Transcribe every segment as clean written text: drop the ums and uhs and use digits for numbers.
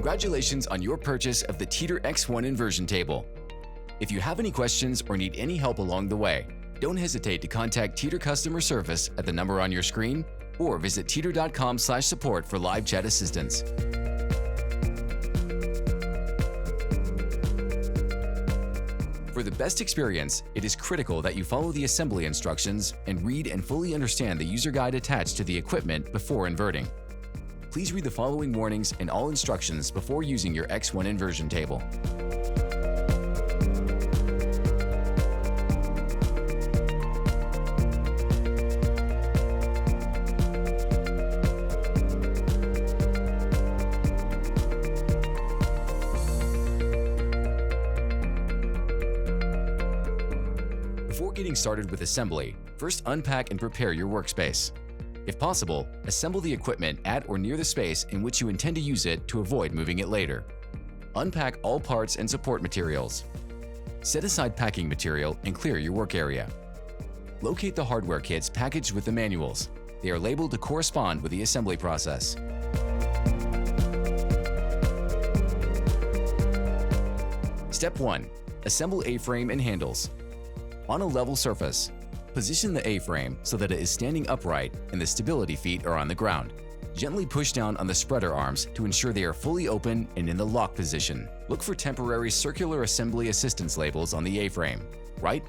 Congratulations on your purchase of the Teeter X1 inversion table. If you have any questions or need any help along the way, don't hesitate to contact Teeter customer service at the number on your screen or visit teeter.com/support for live chat assistance. For the best experience, it is critical that you follow the assembly instructions and read and fully understand the user guide attached to the equipment before inverting. Please read the following warnings and all instructions before using your X1 inversion table. Before getting started with assembly, first unpack and prepare your workspace. If possible, assemble the equipment at or near the space in which you intend to use it to avoid moving it later. Unpack all parts and support materials. Set aside packing material and clear your work area. Locate the hardware kits packaged with the manuals. They are labeled to correspond with the assembly process. Step 1. Assemble A-frame and handles. On a level surface, position the A-frame so that it is standing upright and the stability feet are on the ground. Gently push down on the spreader arms to ensure they are fully open and in the lock position. Look for temporary circular assembly assistance labels on the A-frame. Right,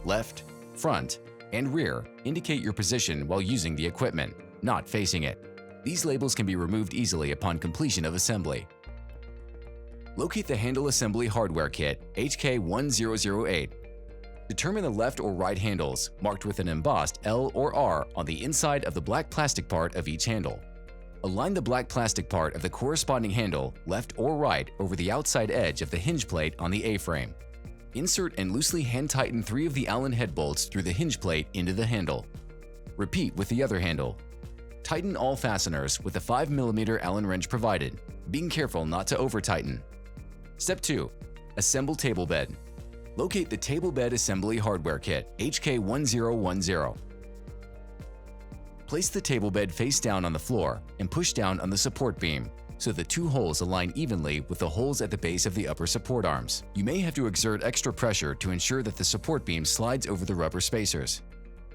left, front, and rear indicate your position while using the equipment, not facing it. These labels can be removed easily upon completion of assembly. Locate the handle assembly hardware kit HK1008. Determine the left or right handles, marked with an embossed L or R on the inside of the black plastic part of each handle. Align the black plastic part of the corresponding handle, left or right, over the outside edge of the hinge plate on the A-frame. Insert and loosely hand-tighten 3 of the Allen head bolts through the hinge plate into the handle. Repeat with the other handle. Tighten all fasteners with the 5mm Allen wrench provided, being careful not to over-tighten. Step 2. Assemble table bed. Locate the table bed assembly hardware kit HK1010. Place the table bed face down on the floor and push down on the support beam so the 2 holes align evenly with the holes at the base of the upper support arms. You may have to exert extra pressure to ensure that the support beam slides over the rubber spacers.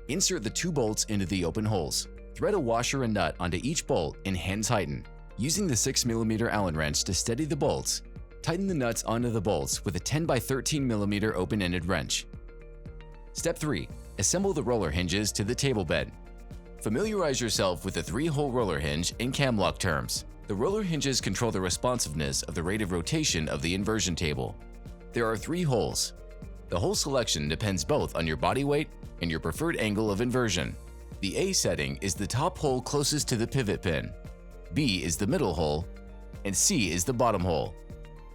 Insert the 2 bolts into the open holes. Thread a washer and nut onto each bolt and hand tighten. Using the 6mm Allen wrench to steady the bolts, tighten the nuts onto the bolts with a 10x13mm open-ended wrench. Step 3. Assemble the roller hinges to the table bed. Familiarize yourself with the 3-hole roller hinge in cam lock terms. The roller hinges control the responsiveness of the rate of rotation of the inversion table. There are 3 holes. The hole selection depends both on your body weight and your preferred angle of inversion. The A setting is the top hole closest to the pivot pin, B is the middle hole, and C is the bottom hole.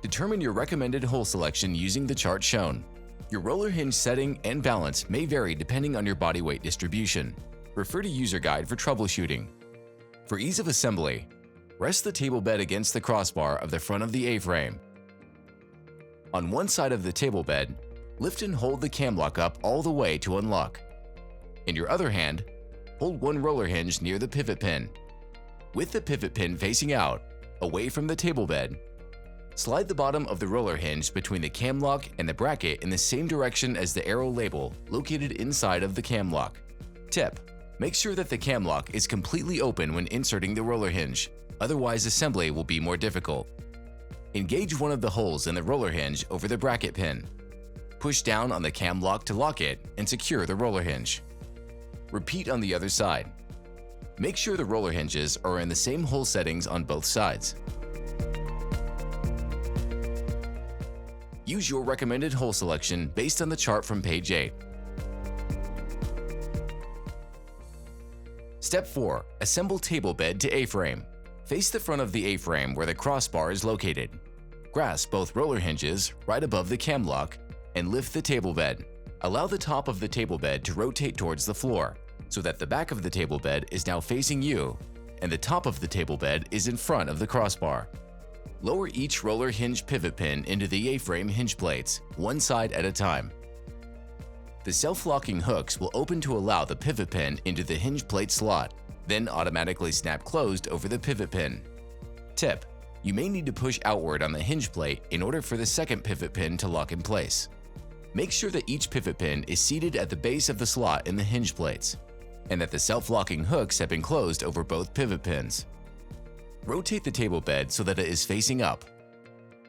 Determine your recommended hole selection using the chart shown. Your roller hinge setting and balance may vary depending on your body weight distribution. Refer to user guide for troubleshooting. For ease of assembly, rest the table bed against the crossbar of the front of the A-frame. On one side of the table bed, lift and hold the cam lock up all the way to unlock. In your other hand, hold one roller hinge near the pivot pin. With the pivot pin facing out, away from the table bed, slide the bottom of the roller hinge between the cam lock and the bracket in the same direction as the arrow label located inside of the cam lock. Tip: make sure that the cam lock is completely open when inserting the roller hinge, otherwise assembly will be more difficult. Engage one of the holes in the roller hinge over the bracket pin. Push down on the cam lock to lock it and secure the roller hinge. Repeat on the other side. Make sure the roller hinges are in the same hole settings on both sides. Use your recommended hole selection based on the chart from page 8. Step 4. Assemble table bed to A-frame. Face the front of the A-frame where the crossbar is located. Grasp both roller hinges right above the cam lock and lift the table bed. Allow the top of the table bed to rotate towards the floor so that the back of the table bed is now facing you and the top of the table bed is in front of the crossbar. Lower each roller hinge pivot pin into the A-frame hinge plates, one side at a time. The self-locking hooks will open to allow the pivot pin into the hinge plate slot, then automatically snap closed over the pivot pin. Tip: You may need to push outward on the hinge plate in order for the second pivot pin to lock in place. Make sure that each pivot pin is seated at the base of the slot in the hinge plates, and that the self-locking hooks have been closed over both pivot pins. Rotate the table bed so that it is facing up.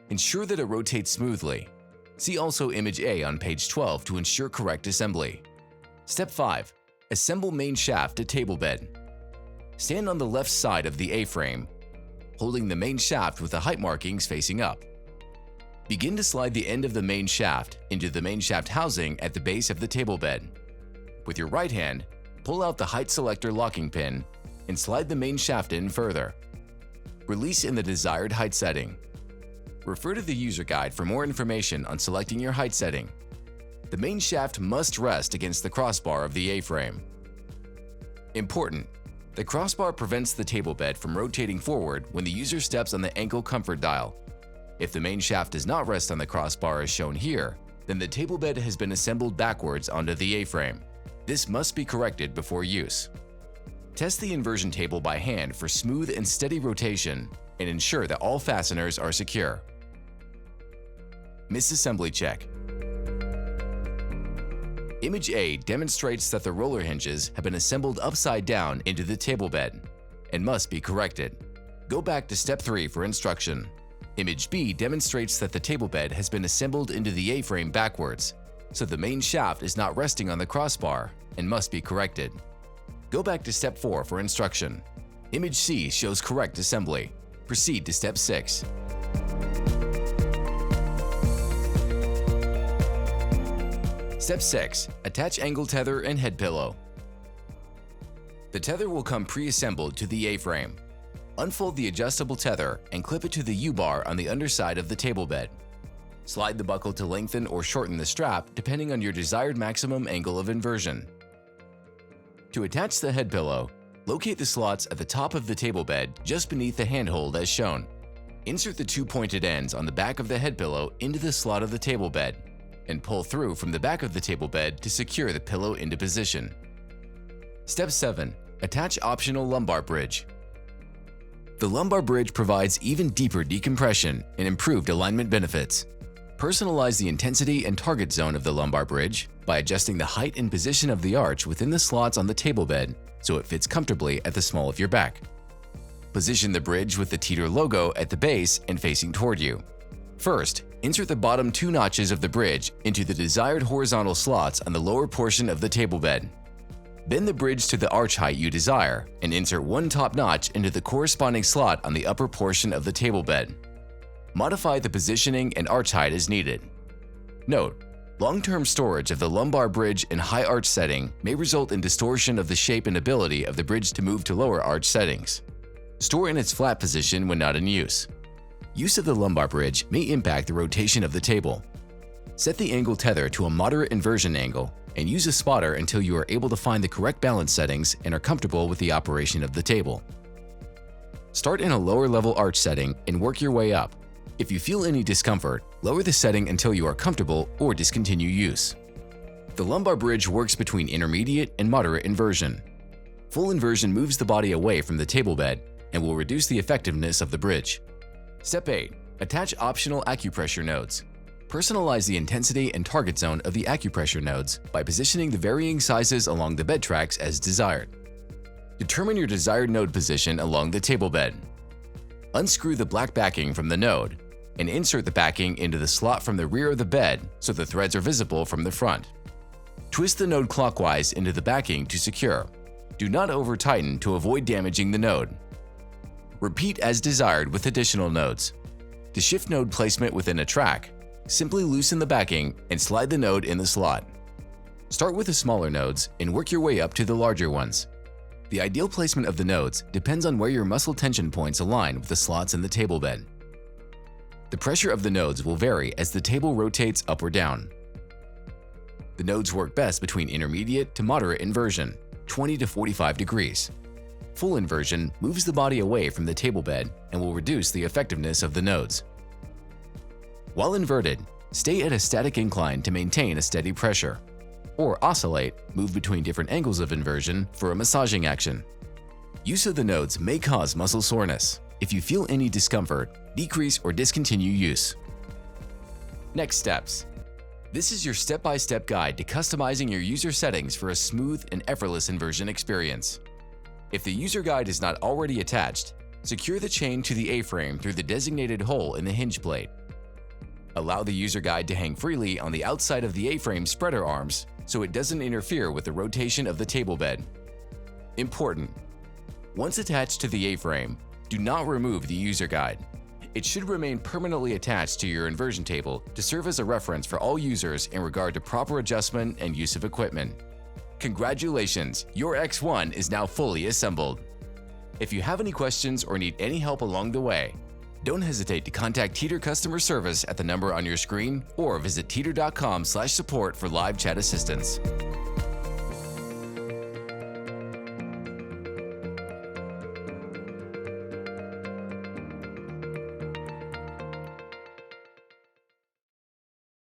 Ensure that it rotates smoothly. See also Image A on page 12 to ensure correct assembly. Step 5. Assemble main shaft to table bed. Stand on the left side of the A-frame, holding the main shaft with the height markings facing up. Begin to slide the end of the main shaft into the main shaft housing at the base of the table bed. With your right hand, pull out the height selector locking pin and slide the main shaft in further. Release in the desired height setting. Refer to the user guide for more information on selecting your height setting. The main shaft must rest against the crossbar of the A-frame. Important: the crossbar prevents the table bed from rotating forward when the user steps on the ankle comfort dial. If the main shaft does not rest on the crossbar as shown here, then the table bed has been assembled backwards onto the A-frame. This must be corrected before use. Test the inversion table by hand for smooth and steady rotation and ensure that all fasteners are secure. Misassembly check. Image A demonstrates that the roller hinges have been assembled upside down into the table bed and must be corrected. Go back to step 3 for instruction. Image B demonstrates that the table bed has been assembled into the A-frame backwards, so the main shaft is not resting on the crossbar and must be corrected. Go back to step 4 for instruction. Image C shows correct assembly. Proceed to step 6. Step 6. Attach angle tether and head pillow. The tether will come pre-assembled to the A-frame. Unfold the adjustable tether and clip it to the U-bar on the underside of the table bed. Slide the buckle to lengthen or shorten the strap depending on your desired maximum angle of inversion. To attach the head pillow, locate the slots at the top of the table bed just beneath the handhold as shown. Insert the 2 pointed ends on the back of the head pillow into the slot of the table bed and pull through from the back of the table bed to secure the pillow into position. Step 7. Attach optional lumbar bridge. The lumbar bridge provides even deeper decompression and improved alignment benefits. Personalize the intensity and target zone of the lumbar bridge by adjusting the height and position of the arch within the slots on the table bed so it fits comfortably at the small of your back. Position the bridge with the Teeter logo at the base and facing toward you. First, insert the bottom 2 notches of the bridge into the desired horizontal slots on the lower portion of the table bed. Bend the bridge to the arch height you desire and insert 1 top notch into the corresponding slot on the upper portion of the table bed. Modify the positioning and arch height as needed. Note: long-term storage of the lumbar bridge in high arch setting may result in distortion of the shape and ability of the bridge to move to lower arch settings. Store in its flat position when not in use. Use of the lumbar bridge may impact the rotation of the table. Set the angle tether to a moderate inversion angle and use a spotter until you are able to find the correct balance settings and are comfortable with the operation of the table. Start in a lower level arch setting and work your way up. If you feel any discomfort, lower the setting until you are comfortable or discontinue use. The lumbar bridge works between intermediate and moderate inversion. Full inversion moves the body away from the table bed and will reduce the effectiveness of the bridge. Step 8. Attach optional acupressure nodes. Personalize the intensity and target zone of the acupressure nodes by positioning the varying sizes along the bed tracks as desired. Determine your desired node position along the table bed. Unscrew the black backing from the node and insert the backing into the slot from the rear of the bed so the threads are visible from the front. Twist the node clockwise into the backing to secure. Do not over-tighten to avoid damaging the node. Repeat as desired with additional nodes. To shift node placement within a track, simply loosen the backing and slide the node in the slot. Start with the smaller nodes and work your way up to the larger ones. The ideal placement of the nodes depends on where your muscle tension points align with the slots in the table bed. The pressure of the nodes will vary as the table rotates up or down. The nodes work best between intermediate to moderate inversion, 20 to 45 degrees. Full inversion moves the body away from the table bed and will reduce the effectiveness of the nodes. While inverted, stay at a static incline to maintain a steady pressure. Or oscillate, move between different angles of inversion for a massaging action. Use of the nodes may cause muscle soreness. If you feel any discomfort, decrease or discontinue use. Next steps. This is your step-by-step guide to customizing your user settings for a smooth and effortless inversion experience. If the user guide is not already attached, secure the chain to the A-frame through the designated hole in the hinge plate. Allow the user guide to hang freely on the outside of the A-frame spreader arms so it doesn't interfere with the rotation of the table bed. Important: once attached to the A-frame, do not remove the user guide. It should remain permanently attached to your inversion table to serve as a reference for all users in regard to proper adjustment and use of equipment. Congratulations, your X1 is now fully assembled. If you have any questions or need any help along the way, don't hesitate to contact Teeter customer service at the number on your screen or visit teeter.com/support for live chat assistance.